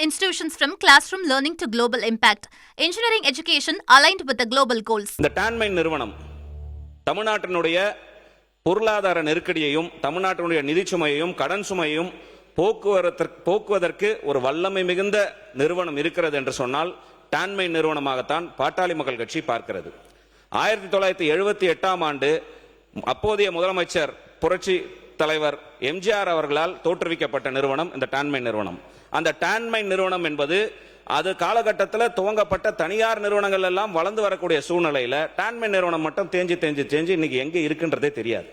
institutions from classroom learning to global impact. Engineering education aligned with the global goals. இந்த டான்மைன் நிறுவனம் தமிழ்நாட்டினுடைய பொருளாதார நெருக்கடியையும் தமிழ்நாட்டினுடைய நிதி சுமையையும் கடன் சுமையையும் போக்குவதற்கு ஒரு வல்லமை மிகுந்த நிறுவனம் இருக்கிறது என்று சொன்னால் டான்மைன் நிறுவனமாகத்தான் பாட்டாளி மக்கள் கட்சி பார்க்கிறது. 1978ஆம் ஆண்டு அப்போதைய முதலமைச்சர் புரட்சி தலைவர் எம்ஜிஆர் அவர்களால் தோற்றுவிக்கப்பட்ட நிறுவனம் இந்த டான்மைன் நிறுவனம். அந்த டான்மைன் நிறுவனம் என்பது அது காலகட்டத்தில் துவங்கப்பட்ட தனியார் நிறுவனங்கள் எல்லாம் வளர்ந்து வரக்கூடிய சூழ்நிலையில டான்மைன் நிறுவனம் மட்டும் தேஞ்சு இன்னைக்கு எங்க இருக்குன்றதே தெரியாது.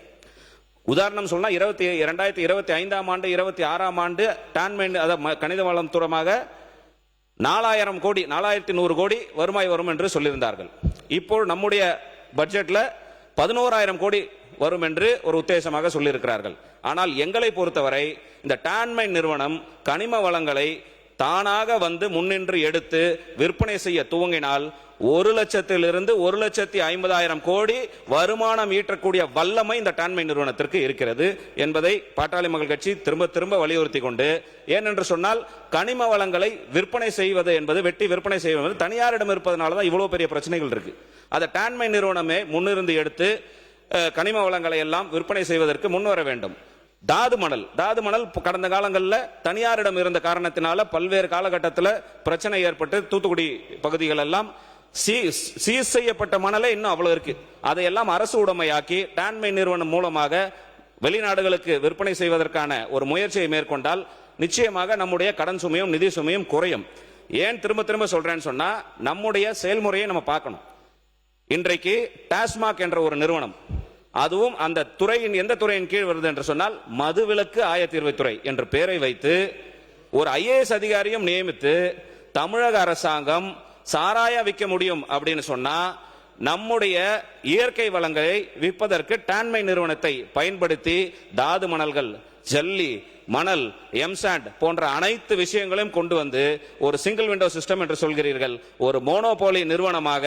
உதாரணம் சொன்னா 2025ஆம் ஆண்டு 26ஆம் ஆண்டு டான்மைன் கணித வளம் தூரமாக 4100 கோடி வருமாய் வரும் என்று சொல்லியிருந்தார்கள். இப்போ நம்முடைய பட்ஜெட்ல 11000 கோடி வரும் என்று ஒரு உத்தேசமாக சொல்லியிருக்கிறார்கள். ஆனால் எங்களை பொறுத்தவரை இந்த டான்மைன் நிறுவனம் கனிம வளங்களை தானாக வந்து முன்னின்று எடுத்து விற்பனை செய்ய துவங்கினால் 1,00,000 1,50,000 கோடி வருமானம் ஈட்டக்கூடிய வல்லமை இந்த டான்மைன் நிறுவனத்திற்கு இருக்கிறது என்பதை பாட்டாளி மக்கள் கட்சி திரும்ப வலியுறுத்தி கொண்டு, ஏனென்று சொன்னால் கனிம வளங்களை விற்பனை செய்வது என்பது வெட்டி விற்பனை செய்வது தனியாரிடம் இருப்பதனால தான் இவ்வளவு பெரிய பிரச்சனைகள் இருக்கு. அதை டான்மைன் நிறுவனமே முன்னிருந்து எடுத்து கனிம வளங்களை எல்லாம் விற்பனை செய்வதற்கு முன்வர வேண்டும். தாது மணல் கடந்த காலங்களில் தனியாரிடம் இருந்த காரணத்தினால பல்வேறு காலகட்டத்தில் பிரச்சனை ஏற்பட்டு தூத்துக்குடி பகுதிகள் எல்லாம் சீஸ் செய்யப்பட்ட மணலே இன்னும் அவ்வளவு இருக்கு. அதையெல்லாம் அரசு உடைமையாக்கி டான்மைன் நிறுவனம் மூலமாக வெளிநாடுகளுக்கு விற்பனை செய்வதற்கான ஒரு முயற்சியை மேற்கொண்டால் நிச்சயமாக நம்முடைய கடன் சுமையும் நிதி சுமையும் குறையும். ஏன் திரும்ப சொல்றேன்னு சொன்னா நம்முடைய செயல்முறையை நம்ம பார்க்கணும். இன்றைக்கு டாஸ்மாக் என்ற ஒரு நிறுவனம், அதுவும் அந்த துறையின் எந்த துறையின் கீழ் வருது என்று சொன்னால் மதுவிலக்கு ஆயத்தீர்வைத்துறை என்ற பெயரை வைத்து ஒரு IAS அதிகாரியும் நியமித்து தமிழக அரசாங்கம் சாராய விற்க முடியும் அப்படின்னு சொன்னா நம்முடைய இயற்கை வளங்களை விற்பதற்கு டான்மைன் நிறுவனத்தை பயன்படுத்தி தாது மணல்கள், ஜல்லி, மணல், எம்சாண்ட் போன்ற அனைத்து விஷயங்களையும் கொண்டு வந்து ஒரு சிங்கிள் விண்டோ சிஸ்டம் என்று சொல்கிறீர்கள், ஒரு மோனோபோலி நிறுவனமாக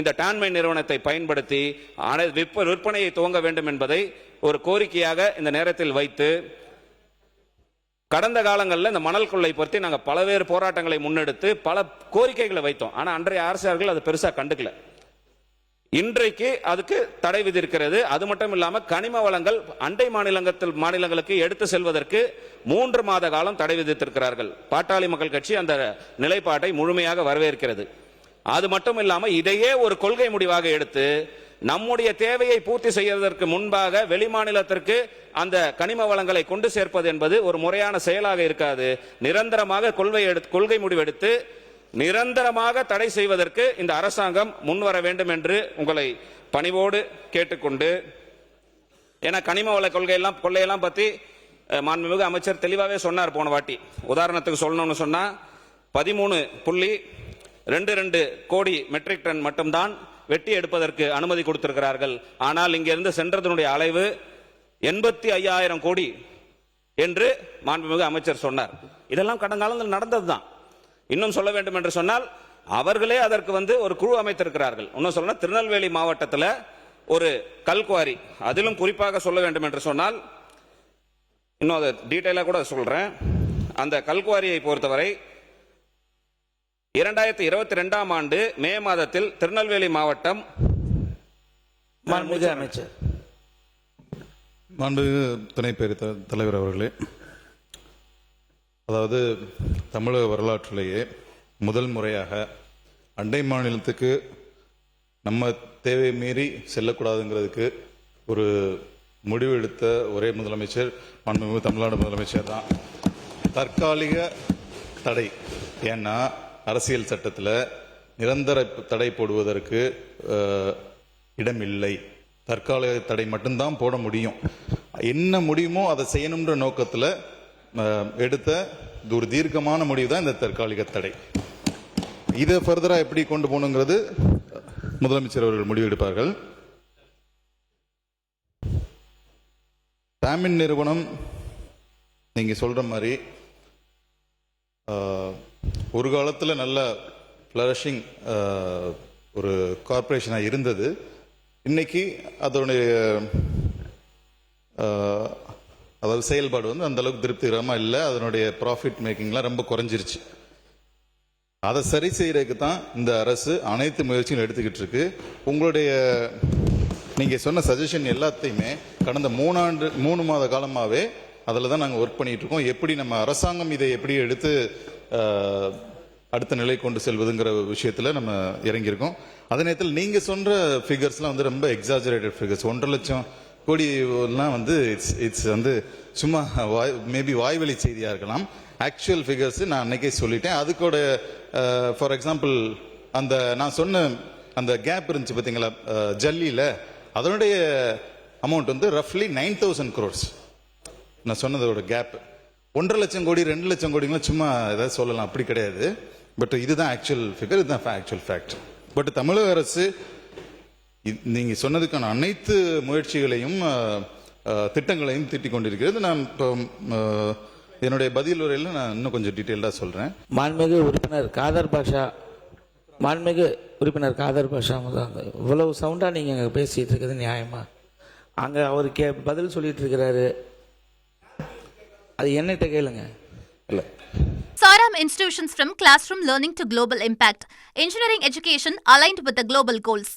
இந்த டான்மைன் நிறுவனத்தை பயன்படுத்தி விற்பனையை துவங்க வேண்டும் என்பதை ஒரு கோரிக்கையாக இந்த நேரத்தில் வைத்து, கடந்த காலங்களில் இந்த மணல் கொள்ளை பற்றி நாங்கள் பல்வேறு போராட்டங்களை முன்னெடுத்து பல கோரிக்கைகளை வைத்தோம். ஆனால் அன்றைய அரசார்கள் அது பெருசா கண்டுக்கல. இன்றைக்கு அதுக்கு தடை விதிக்கிறது. அது மட்டும் இல்லாம கனிம வளங்கள் அண்டை மாநிலங்களுக்கு எடுத்து செல்வதற்கு 3 மாத காலம் தடை விதித்திருக்கிறார்கள். பாட்டாளி மக்கள் கட்சி அந்த நிலைப்பாட்டை முழுமையாக வரவேற்கிறது. அது மட்டும் இல்லாம இதையே ஒரு கொள்கை முடிவாக எடுத்து நம்முடைய தேவையை பூர்த்தி செய்வதற்கு முன்பாக வெளிமாநிலத்திற்கு அந்த கனிம வளங்களை கொண்டு சேர்ப்பது என்பது ஒரு முறையான செயலாக இருக்காது. நிரந்தரமாக கொள்கை முடிவெடுத்து நிரந்தரமாக தடை செய்வதற்கு இந்த அரசாங்கம் முன்வர வேண்டும் என்று உங்களை பணிவோடு கேட்டுக்கொண்டு, ஏன்னா கனிம வள கொள்ளையெல்லாம் பத்தி மாண்புமிகு அமைச்சர் தெளிவாகவே சொன்னார் போன வாட்டி. உதாரணத்துக்கு சொல்லணும்னு சொன்னா 13.22 கோடி மெட்ரிக் டன் மட்டும்தான் வெட்டி எடுப்பதற்கு அனுமதி கொடுத்திருக்கிறார்கள். ஆனால் இங்கிருந்து சென்றதனுடைய அளவு 85,000 கோடி என்று மாண்புமிகு அமைச்சர் சொன்னார். இதெல்லாம் கடந்த காலத்தில் நடந்ததுதான். இன்னும் சொல்ல வேண்டும் என்று சொன்னால் அவர்களே அதற்கு ஒரு குழு அமைத்திருக்கிறார்கள். இன்னும் சொல்ல திருநெல்வேலி மாவட்டத்தில் ஒரு கல்குவாரி, அதிலும் குறிப்பாக சொல்ல வேண்டும் என்று சொன்னால் இன்னும் அதை டீட்டெயிலாக கூட சொல்றேன். அந்த கல்குவாரியை பொறுத்தவரை 2022ஆம் ஆண்டு மே மாதத்தில் திருநெல்வேலி மாவட்டம் அமைச்சர் மாண்புமிகு துணை பேரவைத் தலைவர் அவர்களே, அதாவது தமிழக வரலாற்றிலேயே முதல் முறையாக அண்டை மாநிலத்துக்கு நம்ம தேவை மீறி செல்லக்கூடாதுங்கிறதுக்கு ஒரு முடிவு எடுத்த ஒரே முதலமைச்சர் மாண்புமிகு தமிழ்நாடு முதலமைச்சர் தான். தற்காலிக தடை, ஏன்னா அரசியல் சட்டத்தில் நிரந்தர தடை போடுவதற்கு இடமில்லை. தற்காலிக தடை மட்டும்தான் போட முடியும். என்ன முடியுமோ அதை செய்யணுன்ற நோக்கத்தில் எடுத்த ஒரு தீர்க்கமான முடிவு தான் இந்த தற்காலிக தடை. இதை ஃபர்தரா எப்படி கொண்டு போகணுங்கிறது முதலமைச்சர் அவர்கள் முடிவெடுப்பார்கள். டான்மைன் நிறுவனம் நீங்க சொல்ற மாதிரி ஒரு காலத்தில் நல்ல ஃப்ளரிஷிங் ஒரு கார்பரேஷனாக இருந்தது. இன்னைக்கு அதனுடைய அதாவது செயல்பாடு அந்த அளவுக்கு திருப்திகரமாக இல்லை. அதனுடைய ப்ராஃபிட் மேக்கிங்லாம் ரொம்ப குறைஞ்சிருச்சு. அதை சரி செய்யறதுக்கு தான் இந்த அரசு அனைத்து முயற்சியும் எடுத்துக்கிட்டு இருக்கு. உங்களுடைய நீங்க சொன்ன சஜஷன் எல்லாத்தையுமே கடந்த 3 மாத காலமாவே அதில் தான் நாங்கள் ஒர்க் பண்ணிட்டு இருக்கோம். எப்படி நம்ம அரசாங்கம் இதை எப்படி எடுத்து அடுத்த நிலை கொண்டு செல்வதுங்கிற விஷயத்துல நம்ம இறங்கியிருக்கோம். அதே நேரத்தில் நீங்க சொல்ற ஃபிகர்ஸ்லாம் வந்து ரொம்ப எக்ஸாஜரேட்டட் ஃபிகர்ஸ். 1.5 லட்சம் கோடிலாம் வந்து இட்ஸ் வந்து சும்மா மேபி வாய்வழி செய்தியா இருக்கலாம். ஆக்சுவல் ஃபிகர்ஸ் நான் அன்னைக்கே சொல்லிட்டேன். அதுக்கூட ஃபார் எக்ஸாம்பிள் அந்த நான் சொன்ன அந்த கேப் இருந்துச்சு பார்த்தீங்களா ஜல்லியில, அதனுடைய அமௌண்ட் வந்து ரஃப்லி 9,000 crores. நான் சொன்னதோட கேப் 1.5 லட்சம் கோடி 2 லட்சம் கோடிங்களும் சும்மா ஏதாவது சொல்லலாம், அப்படி கிடையாது. பட் இதுதான் ஆக்சுவல் ஃபிகர், இதுதான் ஆக்சுவல் ஃபேக்ட். பட் தமிழக அரசு நீங்க சொன்னதுக்கான அனைத்து முயற்சிகளையும் திட்டங்களையும் தீட்டிக் கொண்டிருக்கிறது. நான் இப்போ என்னுடைய பதில் உரையில் நான் இன்னும் கொஞ்சம் டீட்டெயில்டாக சொல்றேன். மாண்புமிகு உறுப்பினர் காதர் பாஷா இவ்வளவு சவுண்டா நீங்க அங்க பேசிட்டு இருக்கிறது நியாயமா? அங்க அவரு பதில் சொல்லிட்டு இருக்கிறாரு, அது என்னட்ட கேளுங்க. இல்ல Saram institutions from classroom learning to global impact. Engineering education aligned with the global goals.